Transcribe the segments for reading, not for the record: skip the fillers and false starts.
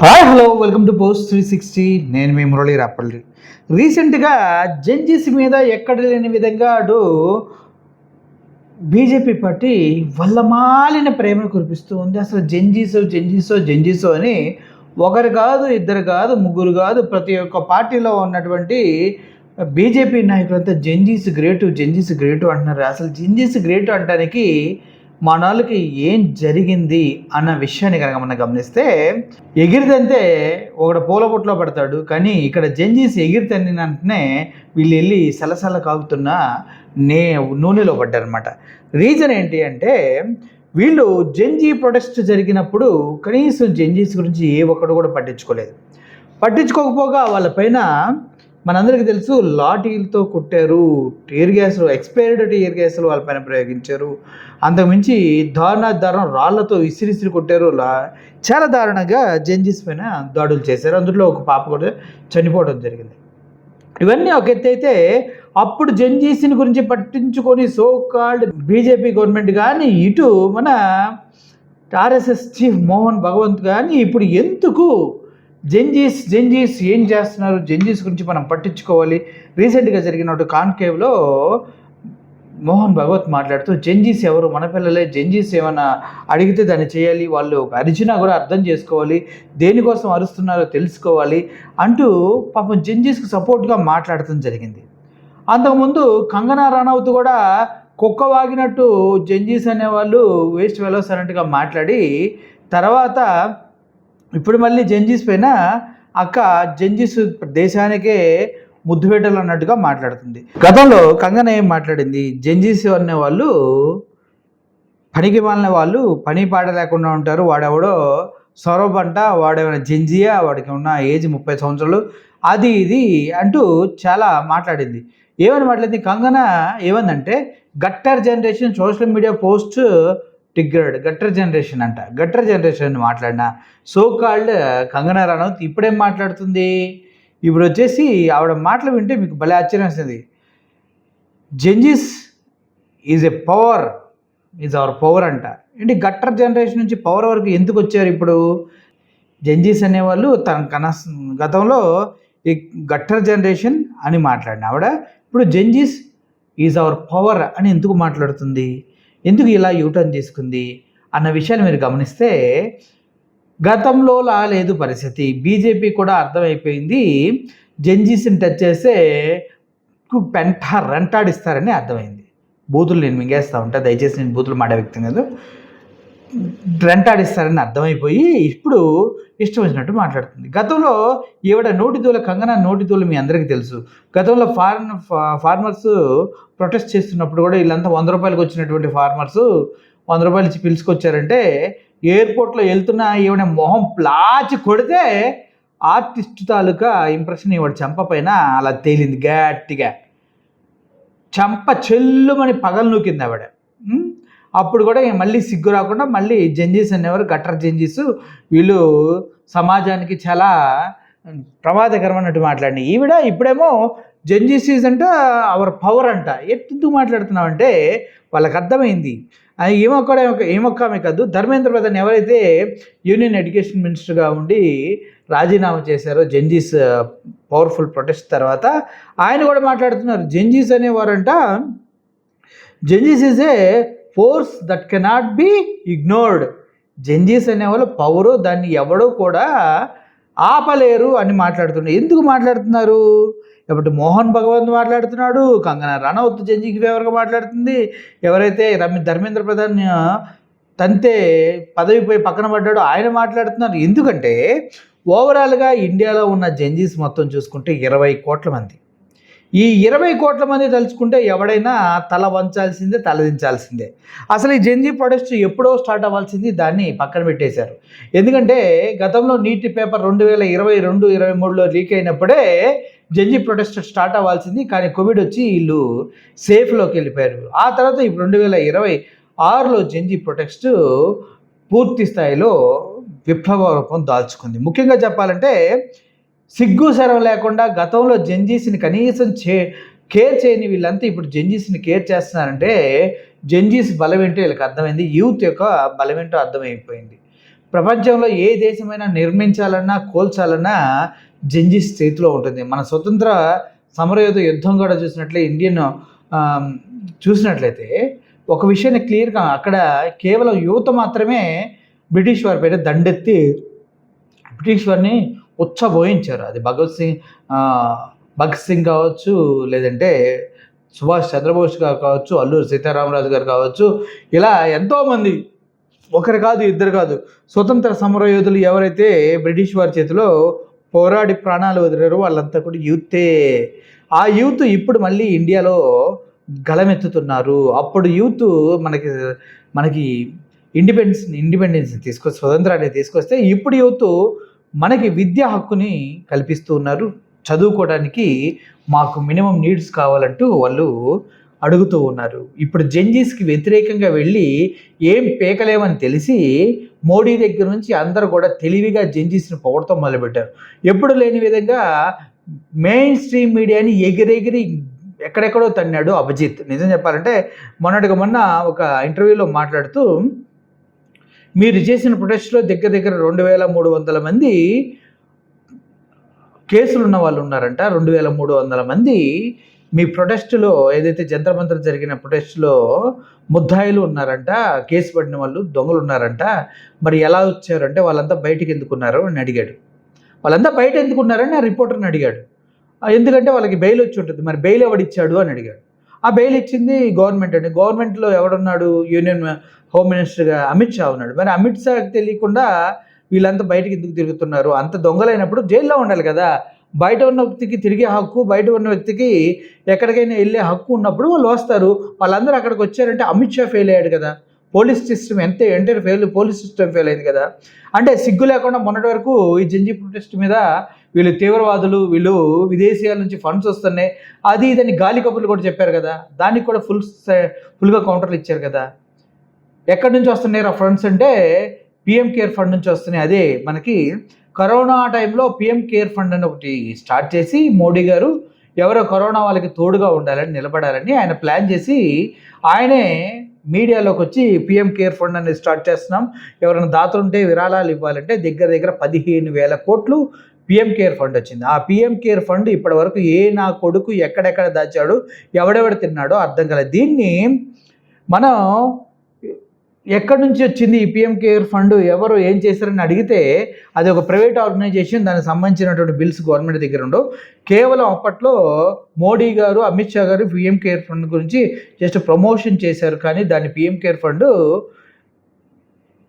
Hi hello welcome to post 360. నేను మీ మురళి రాపల్లి. రీసెంట్గా judges మీద ఎక్కడ లేని విధంగా అటు బీజేపీ పార్టీ వల్లమాలిన ప్రేమను కురిపిస్తూ ఉంది. అసలు జంజీసో అని ఒకరు కాదు, ఇద్దరు కాదు, ముగ్గురు కాదు, ప్రతి ఒక్క పార్టీలో ఉన్నటువంటి బీజేపీ నాయకులంతా జంజీస్ గ్రేటు అంటున్నారు. అసలు జంజీస్ గ్రేటు అనడానికి మన వాళ్ళకి ఏం జరిగింది అన్న విషయాన్ని కనుక మనం గమనిస్తే, ఎగిరిదంతే ఒకడు పూల బుట్టలో పడతాడు, కానీ ఇక్కడ జంజీస్ ఎగిరితని వెంటనే వీళ్ళు వెళ్ళి సలసల కాగుతున్న నూనెలో పడ్డారనమాట. రీజన్ ఏంటి అంటే, వీళ్ళు జంజీ ప్రొటెస్ట్ జరిగినప్పుడు కనీసం జంజీస్ గురించి ఏ ఒక్కడు కూడా పట్టించుకోకపోగా వాళ్ళపైన మనందరికీ తెలుసు లాఠీలతో కొట్టారు, ఎక్స్పైర్డ్ టీయర్ గ్యాసులు వాళ్ళపైన ప్రయోగించారు. అంతకుమించి దారుణం రాళ్లతో ఇసిరిసిరి కొట్టారు. చాలా దారుణంగా జంజీస్ పైన దాడులు చేశారు. అందులో ఒక పాప కూడా చనిపోవడం జరిగింది. ఇవన్నీ ఒక ఎత్తు అయితే, అప్పుడు జంజీస్ని గురించి పట్టించుకొని సో కాల్డ్ బీజేపీ గవర్నమెంట్ కానీ, ఇటు మన ఆర్ఎస్ఎస్ చీఫ్ మోహన్ భగవంత్ కానీ ఇప్పుడు ఎందుకు జంజీస్ ఏం చేస్తున్నారు, జంజీస్ గురించి మనం పట్టించుకోవాలి. రీసెంట్గా జరిగిన కాన్క్లేవ్లో మోహన్ భగవత్ మాట్లాడుతూ, జంజీస్ ఎవరు, మన పిల్లలే, జంజీస్ ఏమైనా అడిగితే దాన్ని చేయాలి, వాళ్ళు అరిచినా కూడా అర్థం చేసుకోవాలి, దేనికోసం అరుస్తున్నారో తెలుసుకోవాలి అంటూ పాపం జంజీస్కి సపోర్ట్గా మాట్లాడటం జరిగింది. అంతకుముందు కంగనా రనౌత్ కూడా కుక్క వాగినట్టు జంజీస్ అనేవాళ్ళు వేస్ట్ ఫెలోస్ అన్నట్టుగా మాట్లాడి, తర్వాత ఇప్పుడు మళ్ళీ జంజీస్ పైన జంజీస్ దేశానికే ముద్దు పెట్టాలి అన్నట్టుగా మాట్లాడుతుంది. గతంలో కంగన ఏం మాట్లాడింది, జంజీస్ అనే వాళ్ళు పనికి మాలిన వాళ్ళు, పని పాట లేకుండా ఉంటారు, వాడెవడో సౌరభ్ అంట, వాడేమైనా జంజియా, వాడికి ఉన్న ఏజ్ 30 సంవత్సరాలు, అది ఇది అంటూ చాలా మాట్లాడింది. ఏమని మాట్లాడింది కంగన, ఏమందంటే gutter generation social media post triggered, gutter generation అని మాట్లాడిన సో కాల్డ్ కంగనా రనౌత్ ఇప్పుడేం మాట్లాడుతుంది, ఇప్పుడు వచ్చేసి ఆవిడ మాటలు వింటే మీకు భలే ఆశ్చర్యం వస్తుంది. జంజీస్ ఈజ్ అవర్ పవర్ అంట. ఏంటి గట్టర్ జనరేషన్ నుంచి పవర్ వరకు ఎందుకు వచ్చారు? ఇప్పుడు జంజీస్ అనేవాళ్ళు గతంలో ఈ గట్టర్ జనరేషన్ అని మాట్లాడిన ఆవిడ ఇప్పుడు జంజీస్ ఈజ్ అవర్ పవర్ అని ఎందుకు మాట్లాడుతుంది, ఎందుకు ఇలా యూటర్న్ తీసుకుంది అన్న విషయాన్ని మీరు గమనిస్తే, గతంలో లేదు పరిస్థితి. బీజేపీ కూడా అర్థమైపోయింది, జంజీస్ని టచ్ చేస్తే రెంటాడిస్తారని అర్థమైంది. బూతులు నేను మింగేస్తూ ఉంటా, దయచేసి నేను బూతులు మాడే వ్యక్తి కాదు. రెంటాడిస్తారని అర్థమైపోయి ఇప్పుడు ఇష్టం వచ్చినట్టు మాట్లాడుతుంది. గతంలో ఈవిడ కంగనా నోటిదూల మీ అందరికీ తెలుసు. గతంలో ఫార్మర్స్ ప్రొటెస్ట్ చేస్తున్నప్పుడు కూడా వీళ్ళంతా 100 రూపాయలకు వచ్చినటువంటి ఫార్మర్స్ 100 రూపాయలు ఇచ్చి పిలుచుకొచ్చారంటే, ఎయిర్పోర్ట్లో వెళ్తున్న ఈవిడ మొహం ప్లాచి కొడితే ఆర్టిస్ట్ తాలూకా ఇంప్రెషన్ ఈవిడ చెంప పైన అలా తేలింది. గట్టిగా చెంప చెల్లుమని పగలు నూకింది ఆవిడ. అప్పుడు కూడా మళ్ళీ సిగ్గు రాకుండా మళ్ళీ జంజీస్ అనేవారు గట్టర్ జంజీస్, వీళ్ళు సమాజానికి చాలా ప్రమాదకరమైనట్టు మాట్లాడి ఈవిడ ఇప్పుడేమో జంజీస్ అంట అవర్ పవర్ అంట. ఎందుకు మాట్లాడుతున్నావు అంటే వాళ్ళకి అర్థమైంది. ఏమొక్కమే కాదు, ధర్మేంద్ర ప్రధాన్ ఎవరైతే యూనియన్ ఎడ్యుకేషన్ మినిస్టర్గా ఉండి రాజీనామా చేశారో జంజీస్ పవర్ఫుల్ ప్రొటెస్ట్ తర్వాత, ఆయన కూడా మాట్లాడుతున్నారు. జంజీస్ అనేవారంట, Gen Zs is a force that cannot be ignored. Gen Zs అనేవాళ్ళు పవరు, దాన్ని ఎవడో కూడా ఆపలేరు అని మాట్లాడుతున్నారు. ఎందుకు మాట్లాడుతున్నారు? కాబట్టి మోహన్ భగవంత్ మాట్లాడుతున్నాడు, కంగనా రనౌత్ జంజీకి ఫేవర్గా మాట్లాడుతుంది, ఎవరైతే ధర్మేంద్ర ప్రధాన్ తంతే పదవిపై పక్కన పడ్డాడో ఆయన మాట్లాడుతున్నారు. ఎందుకంటే ఓవరాల్గా ఇండియాలో ఉన్న జంజీస్ మొత్తం చూసుకుంటే 20 కోట్ల మంది. ఈ 20 కోట్ల మంది తలుచుకుంటే ఎవడైనా తల వంచాల్సిందే, తలదించాల్సిందే. అసలు ఈ జంజీ ప్రొటెస్ట్ ఎప్పుడో స్టార్ట్ అవ్వాల్సింది, దాన్ని పక్కన పెట్టేశారు. ఎందుకంటే గతంలో నీటి పేపర్ 2022-23లో లీక్ అయినప్పుడే జంజీ ప్రొటెస్ట్ స్టార్ట్ అవ్వాల్సింది, కానీ కోవిడ్ వచ్చి వీళ్ళు సేఫ్లోకి వెళ్ళిపోయారు. ఆ తర్వాత ఇప్పుడు 2026లో జంజీ ప్రొటెస్ట్ పూర్తి స్థాయిలో విప్లవ రూపం దాల్చుకుంది. ముఖ్యంగా చెప్పాలంటే సిగ్గు శరం లేకుండా గతంలో జంజీస్ని కనీసం కేర్ చేయని వీళ్ళంతా ఇప్పుడు జంజీస్ని కేర్ చేస్తున్నారంటే జంజీస్ బలం ఏంటో వీళ్ళకి అర్థమైంది, యూత్ యొక్క బలం ఏంటో అర్థమైపోయింది. ప్రపంచంలో ఏ దేశమైనా నిర్మించాలన్నా, కూల్చాలన్నా జెంజీస్ చేతిలో ఉంటుంది. మన స్వతంత్ర సమరయోధ యుద్ధం కూడా చూసినట్లయితే ఒక విషయాన్ని క్లియర్‌గా అక్కడ కేవలం యువత మాత్రమే బ్రిటిష్ వారి పైన దండెత్తి బ్రిటిష్ వారిని ఉచ్చబోయించారు. అది భగత్ సింగ్ కావచ్చు, లేదంటే సుభాష్ చంద్రబోస్ గారు కావచ్చు, అల్లూరి సీతారామరాజు గారు కావచ్చు, ఇలా ఎంతోమంది, ఒకరు కాదు, ఇద్దరు కాదు, స్వతంత్ర సమరయోధులు ఎవరైతే బ్రిటిష్ వారి చేతిలో పోరాడి ప్రాణాలు వదిలారో వాళ్ళంతా కూడా యూతే. ఆ యూత్ ఇప్పుడు మళ్ళీ ఇండియాలో గళమెత్తుతున్నారు. అప్పుడు యూత్ మనకి ఇండిపెండెన్స్ స్వతంత్రాన్ని తీసుకొస్తే ఇప్పుడు యూత్ మనకి విద్యా హక్కుని కల్పిస్తూ ఉన్నారు. చదువుకోవడానికి మాకు మినిమం నీడ్స్ కావాలంటూ వాళ్ళు అడుగుతూ ఉన్నారు. ఇప్పుడు జెంజీస్కి వ్యతిరేకంగా వెళ్ళి ఏం పేకలేమని తెలిసి మోడీ దగ్గర నుంచి అందరూ కూడా తెలివిగా జెంజీస్ని పొగడటం మొదలుపెట్టారు. ఎప్పుడు లేని విధంగా మెయిన్ స్ట్రీమ్ మీడియాని ఎగిరెగిరి ఎక్కడెక్కడో తన్నాడు అభిజిత్. నిజం చెప్పాలంటే మొన్న ఒక ఇంటర్వ్యూలో మాట్లాడుతూ, మీరు చేసిన ప్రొటెస్ట్లో దగ్గర 2300 మంది కేసులు ఉన్న వాళ్ళు ఉన్నారంట. 2300 మంది మీ ప్రొటెస్టులో, ఏదైతే జంతర్ మంతర్ జరిగిన ప్రొటెస్టులో ముద్దాయిలు ఉన్నారంట, కేసు పడిన వాళ్ళు దొంగలు ఉన్నారంట. మరి ఎలా వచ్చారంటే వాళ్ళంతా బయటికి ఎందుకున్నారు అని అడిగాడు. వాళ్ళంతా బయట ఎందుకున్నారని ఆ రిపోర్టర్ని అడిగాడు. ఎందుకంటే వాళ్ళకి బెయిల్ వచ్చి ఉంటుంది. మరి బెయిల్ ఎవడిచ్చాడు అని అడిగాడు. ఆ బెయిల్ ఇచ్చింది గవర్నమెంట్ అండి. గవర్నమెంట్లో ఎవడున్నాడు? యూనియన్ హోమ్ మినిస్టర్గా అమిత్ షా ఉన్నాడు. మరి అమిత్ షాకి తెలియకుండా వీళ్ళంతా బయటకు ఎందుకు తిరుగుతున్నారు? అంత దొంగలైనప్పుడు జైల్లో ఉండాలి కదా. బయట ఉన్న వ్యక్తికి తిరిగే హక్కు, బయట ఉన్న వ్యక్తికి ఎక్కడికైనా వెళ్ళే హక్కు ఉన్నప్పుడు వాళ్ళు వస్తారు. వాళ్ళందరూ అక్కడికి వచ్చారంటే అమిత్ షా ఫెయిల్ అయ్యాడు కదా. Police system police system fail అయింది కదా. అంటే సిగ్గు లేకుండా మొన్నటి వరకు ఈ జెంజీ ప్రొటెస్ట్ మీద వీళ్ళు తీవ్రవాదులు, వీళ్ళు విదేశీయాల నుంచి ఫండ్స్ వస్తున్నాయి, అది ఇదని గాలి కబుర్లు కూడా చెప్పారు కదా. దానికి కూడా ఫుల్గా కౌంటర్లు ఇచ్చారు కదా. ఎక్కడి నుంచి వస్తున్నాయి ఆ ఫండ్స్ అంటే పిఎం కేర్ ఫండ్ నుంచి వస్తున్నాయి. అదే మనకి కరోనా టైంలో పిఎం కేర్ ఫండ్ అని ఒకటి స్టార్ట్ చేసి మోడీ గారు ఎవరో కరోనా వాళ్ళకి తోడుగా ఉండాలని, నిలబడాలని ఆయన ప్లాన్ చేసి ఆయనే మీడియాలోకి వచ్చి పిఎం కేర్ ఫండ్ అనేది స్టార్ట్ చేస్తున్నాం, ఎవరైనా దాతలుంటే విరాళాలు ఇవ్వాలంటే దగ్గర 15,000 కోట్లు పిఎం కేర్ ఫండ్ వచ్చింది. ఆ పిఎం కేర్ ఫండ్ ఇప్పటి వరకు నా కొడుకు ఎక్కడెక్కడ దాచాడు, ఎవడెవడు తిన్నాడో అర్థం కాలేదు. దీన్ని మనం ఎక్కడి నుంచి వచ్చింది ఈ పిఎం కేర్ ఫండ్, ఎవరు ఏం చేశారని అడిగితే అది ఒక ప్రైవేట్ ఆర్గనైజేషన్, దానికి సంబంధించినటువంటి బిల్స్ గవర్నమెంట్ దగ్గర ఉండవు. కేవలం అప్పట్లో మోడీ గారు, అమిత్ షా గారు పిఎం కేర్ ఫండ్ గురించి జస్ట్ ప్రమోషన్ చేశారు, కానీ దాన్ని పిఎం కేర్ ఫండ్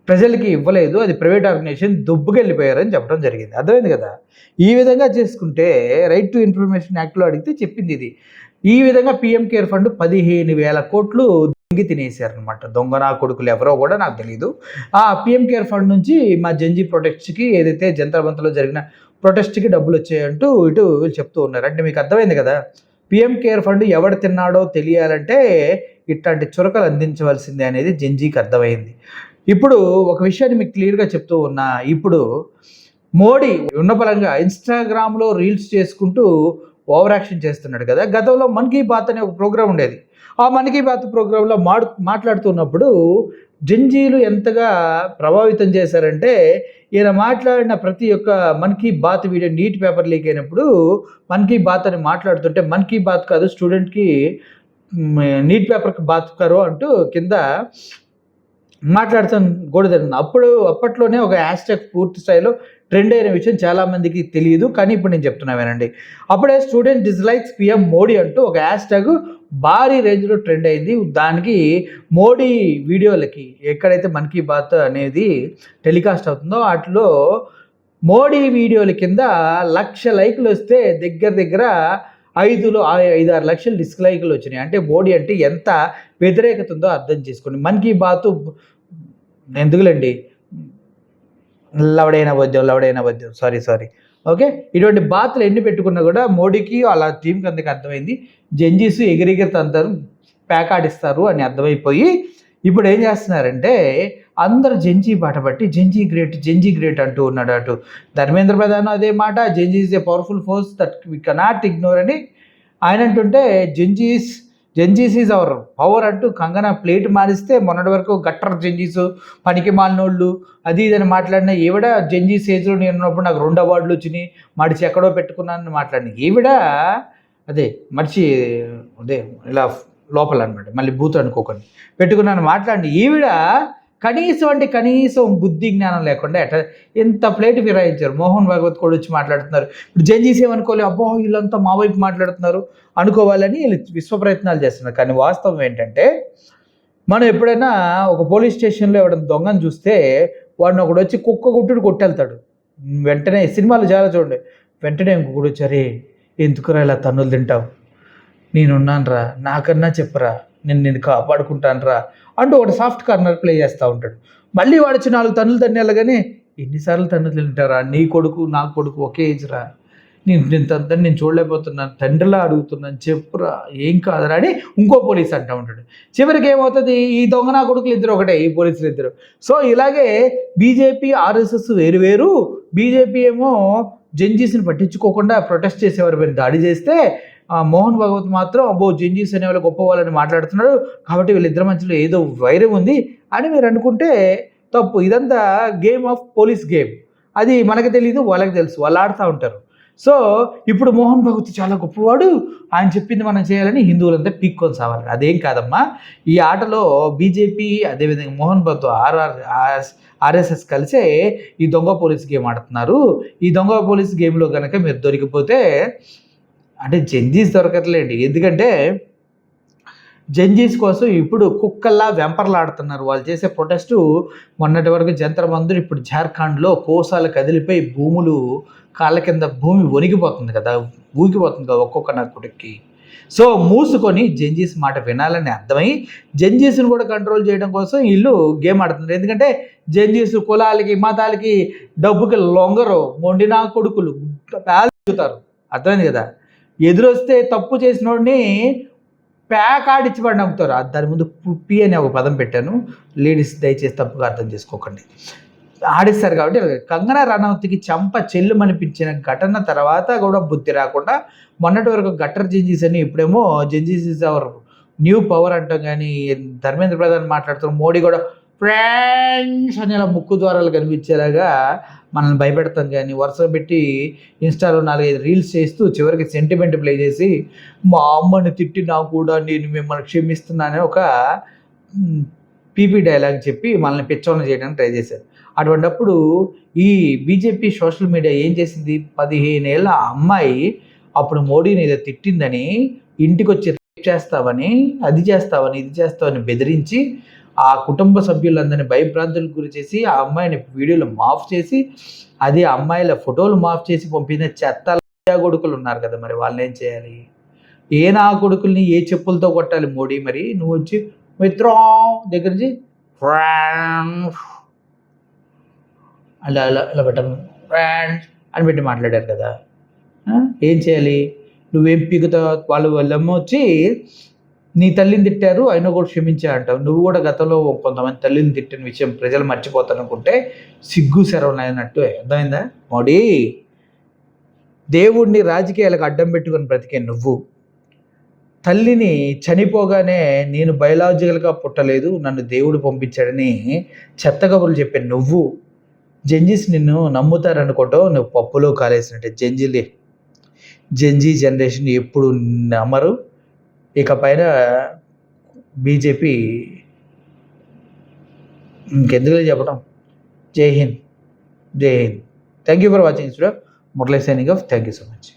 ప్రజలకి ఇవ్వలేదు, అది ప్రైవేట్ ఆర్గనైజేషన్, దుబ్బుకెళ్ళిపోయారని చెప్పడం జరిగింది. అర్థమైంది కదా. ఈ విధంగా చేసుకుంటే రైట్ టు ఇన్ఫర్మేషన్ యాక్ట్లో అడిగితే చెప్పింది ఇది. ఈ విధంగా పిఎం కేర్ ఫండ్ 15,000 కోట్లు దొంగి తినేసారనమాట. దొంగనా కొడుకులు ఎవరో కూడా నాకు తెలియదు. ఆ పిఎం కేర్ ఫండ్ నుంచి మా జెంజీ ప్రొటెస్ట్కి, ఏదైతే జంతర్ మంతర్లో జరిగిన ప్రొటెస్ట్కి డబ్బులు వచ్చాయంటూ ఇటు వీళ్ళు చెప్తూ ఉన్నారు. అంటే మీకు అర్థమైంది కదా, పిఎం కేర్ ఫండ్ ఎవడు తిన్నాడో తెలియాలంటే ఇట్లాంటి చురకలు అందించవలసిందే అనేది జెంజీకి అర్థమైంది. ఇప్పుడు ఒక విషయాన్ని మీకు క్లియర్గా చెప్తూ ఉన్నా, ఇప్పుడు మోడీ ఉన్నపరంగా ఇన్స్టాగ్రామ్లో రీల్స్ చేసుకుంటూ ఓవర్ యాక్షన్ చేస్తున్నాడు కదా. గతంలో మన్ కీ బాత్ అనే ఒక ప్రోగ్రామ్ ఉండేది. ఆ మన్ కీ బాత్ ప్రోగ్రాంలో మాట్లాడుతున్నప్పుడు జెంజీలు ఎంతగా ప్రభావితం చేశారంటే, ఈయన మాట్లాడిన ప్రతి ఒక్క Mann ki Baat video NEET paper leak అయినప్పుడు మన్ కీ బాత్ అని మాట్లాడుతుంటే, మన్ కీ బాత్ కాదు స్టూడెంట్కి నీట్ పేపర్కి బాత్ కరో అంటూ కింద మాట్లాడుతాను కూడా జరిగింది. అప్పట్లోనే ఒక హ్యాష్ట్యాగ్ పూర్తి స్థాయిలో ట్రెండ్ అయిన విషయం చాలామందికి తెలియదు, కానీ ఇప్పుడు నేను చెప్తున్నా వినండి. అప్పుడే స్టూడెంట్ డిస్లైక్స్ పిఎం మోడీ అంటూ ఒక హ్యాష్ట్యాగ్ భారీ రేంజ్లో ట్రెండ్ అయింది. దానికి మోడీ వీడియోలకి ఎక్కడైతే మన్ కీ బాత్ అనేది టెలికాస్ట్ అవుతుందో వాటిలో మోడీ వీడియోల కింద 1,00,000 లైకులు వస్తే దగ్గర 5-6 లక్షల డిస్లైకులు వచ్చినాయి. అంటే మోడీ అంటే ఎంత వ్యతిరేకత ఉందో అర్థం చేసుకోండి. మన్ కీ బాత్ ఎందుకులేండి, లవడైన వద్యం సారీ ఓకే. ఇటువంటి బాతులు ఎన్ని పెట్టుకున్నా కూడా మోడీకి అలా టీంకి అందుకు అర్థమైంది, జెంజీస్ ఎగిరెగిరి తంతారు, ప్యాకాడిస్తారు అని అర్థమైపోయి ఇప్పుడు ఏం చేస్తున్నారంటే అందరు జెంజీ బాట పట్టి జెంజీ గ్రేట్ అంటూ ఉన్నాడు. అటు ధర్మేంద్ర ప్రధాన్ అదే మాట, Gen Z is a powerful force that we cannot ignore అని ఆయన అంటుంటే, Gen Zs Gen Zs is our power అంటూ కంగనా ప్లేట్ మారిస్తే మొన్నటి వరకు గట్టర్ జెన్జీస్ పనికి మాలినోళ్ళు అది ఇదని మాట్లాడిన ఈవిడ జెన్జీస్ ఏజ్లో నేను ఉన్నప్పుడు నాకు 2 అవార్డులు వచ్చినాయి, మడిచి ఎక్కడో పెట్టుకున్నానని మాట్లాడిన ఈవిడ అదే మడిచి అదే ఇలా లోపల అనమాట, మళ్ళీ బూత్ అనుకోకండి, పెట్టుకున్నాను మాట్లాడి ఈవిడ కనీసం బుద్ధి జ్ఞానం లేకుండా ఎంత ప్లేట్ ఫిరాయించారు. మోహన్ భాగవత్ కూడా వచ్చి మాట్లాడుతున్నారు. ఇప్పుడు జడ్జీస్ ఏమనుకోవాలి, అబ్బో వీళ్ళంతా మా వైపు మాట్లాడుతున్నారు అనుకోవాలని వీళ్ళు విశ్వ ప్రయత్నాలు చేస్తున్నారు. కానీ వాస్తవం ఏంటంటే మనం ఎప్పుడైనా ఒక పోలీస్ స్టేషన్లో ఎవడైనా దొంగను చూస్తే వాడిని ఒకడు వచ్చి కుక్క గుట్టుడు కొట్టెళ్తాడు, వెంటనే సినిమాలు చాలా చూడండి, వెంటనే ఇంకొకడు వచ్చారే ఎందుకురా ఇలా తన్నులు తింటావు, నేనున్నానురా నాకన్నా చెప్పరా నేను కాపాడుకుంటానురా అంటూ ఒకటి సాఫ్ట్ కార్నర్ ప్లే చేస్తూ ఉంటాడు. మళ్ళీ వాడు వచ్చి 4 తన్నులు తన్నేళ్ళగానే ఎన్నిసార్లు తన్నులు తింటారా, నీ కొడుకు నా కొడుకు ఒకే ఏజ్ రా, నేను చూడలేకపోతున్నాను, తండ్రిలా అడుగుతున్నాను చెప్పురా, ఏం కాదురా అని ఇంకో పోలీస్ అంటూ ఉంటాడు. చివరికి ఏమవుతుంది, ఈ దొంగ నా కొడుకులు ఇద్దరు ఒకటే, ఈ పోలీసులు ఇద్దరు. సో ఇలాగే బీజేపీ ఆర్ఎస్ఎస్ వేరు, బీజేపీ ఏమో జెన్జీస్ని పట్టించుకోకుండా ప్రొటెస్ట్ చేసేవారి మీద దాడి చేస్తే మోహన్ భాగవత్ మాత్రం అబ్బో జెన్జీస్ అనే వాళ్ళు గొప్ప వాళ్ళని మాట్లాడుతున్నాడు కాబట్టి వీళ్ళిద్దరి మధ్యలో ఏదో వైరం ఉంది అని మీరు అనుకుంటే తప్పు. ఇదంతా గేమ్ ఆఫ్ పోలీస్ గేమ్, అది మనకు తెలీదు వాళ్ళకి తెలుసు, వాళ్ళు ఆడుతూ ఉంటారు. సో ఇప్పుడు మోహన్ భాగవత్ చాలా గొప్పవాడు, ఆయన చెప్పింది మనం చేయాలని హిందువులంతా పీక్కొని సావాలి. అదేం కాదమ్మా, ఈ ఆటలో బీజేపీ అదేవిధంగా మోహన్ భాగవత్ ఆర్ఎస్ఎస్ కలిసే ఈ దొంగ పోలీస్ గేమ్ ఆడుతున్నారు. ఈ దొంగ పోలీస్ గేమ్లో కనుక మీరు దొరికిపోతే అంటే జెన్జీస్ దొరకట్లేండి, ఎందుకంటే జెన్జీస్ కోసం ఇప్పుడు కుక్కల్లా వెంపర్లాడుతున్నారు. వాళ్ళు చేసే ప్రొటెస్టు మొన్నటి వరకు జంతర్ మందిర్, ఇప్పుడు జార్ఖండ్లో కోసాలు కదిలిపోయి భూములు కాళ్ళ కింద భూమి వణిగిపోతుంది కదా, ఊగిపోతుంది కదా ఒక్కొక్క నక్కుడికి. సో మూసుకొని జెన్జీస్ మాట వినాలని అర్థమై జెన్జీస్ని కూడా కంట్రోల్ చేయడం కోసం వీళ్ళు గేమ్ ఆడుతున్నారు. ఎందుకంటే జెన్జీస్ కులాలకి మతాలకి డబ్బుకి లొంగరు, మొండినా కొడుకులు పేలుతారు, అర్థమైంది కదా. ఎదురొస్తే తప్పు చేసినోడిని ప్యాక్ ఆడిచ్చి పడి నమ్ముతారు. దాని ముందు పుప్పి అనే ఒక పదం పెట్టాను, లేడీస్ దయచేసి తప్పుగా అర్థం చేసుకోకండి. ఆడిస్తారు కాబట్టి కంగనా రనౌత్కి చెంప చెల్లుమనిపించిన ఘటన తర్వాత కూడా బుద్ధి రాకుండా మొన్నటి వరకు గట్టర్ జెన్జీస్ అని, ఇప్పుడేమో Gen Zs is our new power అంటాం. కానీ ధర్మేంద్ర ప్రధాన్ మాట్లాడుతున్న మోడీ కూడా ఫ్రెండ్స్ అని అలా ముక్కు ద్వారాలు కనిపించేలాగా మనల్ని భయపెడతాం. కానీ వరుస పెట్టి ఇన్స్టాలో 4-5 రీల్స్ చేస్తూ చివరికి సెంటిమెంట్ ప్లే చేసి మా అమ్మని తిట్టినా కూడా నేను మిమ్మల్ని క్షమిస్తున్నానని ఒక పీపీ డైలాగ్ చెప్పి మనల్ని పిచ్చోళ్ళని చేయడానికి ట్రై చేశారు. అటువంటిప్పుడు ఈ బీజేపీ సోషల్ మీడియా ఏం చేసింది, 15 ఏళ్ళ అమ్మాయి అప్పుడు మోడీని ఏదో తిట్టిందని ఇంటికి వచ్చి రేప్ చేస్తావని, అది చేస్తావని, ఇది చేస్తావని బెదిరించి ఆ కుటుంబ సభ్యులందరినీ భయభ్రాంతులకు గురి చేసి ఆ అమ్మాయిని వీడియోలు మాఫ్ చేసి అది అమ్మాయిల ఫోటోలు మాఫ్ చేసి పంపిన చెత్త కొడుకులు ఉన్నారు కదా, మరి వాళ్ళని ఏం చేయాలి? ఏ నా కొడుకుల్ని ఏ చెప్పులతో కొట్టాలి మోడీ? మరి నువ్వు వచ్చి మిత్రం దగ్గర నుంచి ఫ్రాన్స్ అలా అలా ఇలా పెట్టాలి, ఫ్రాన్స్ అని పెట్టి మాట్లాడారు కదా, ఏం చేయాలి? నువ్వేం పీకుతావు? వాళ్ళేమో వచ్చి నీ తల్లిని తిట్టారు అయినా కూడా క్షమించా అంటావు. నువ్వు కూడా గతంలో కొంతమంది తల్లిని తిట్టిన విషయం ప్రజలు మర్చిపోతారనుకుంటే సిగ్గు సెరవనైనట్టు. అర్థమైందా? మోడీ, దేవుడిని రాజకీయాలకు అడ్డం పెట్టుకుని బ్రతికే నువ్వు, తల్లిని చనిపోగానే నేను బయలాజికల్గా పుట్టలేదు నన్ను దేవుడు పంపించాడని చెత్త కబుర్లు చెప్పే నువ్వు, జెన్జీస్ నిన్ను నమ్ముతారనుకోవటం నువ్వు పప్పులో కాలేసినట్టే. జెన్జీ జనరేషన్ ఎప్పుడు నమ్మరు. ఇక పైన బీజేపీ ఇంకెందుకు చెప్పడం. జై Hind. Thank you for watching. Murali signing off. Thank you so much.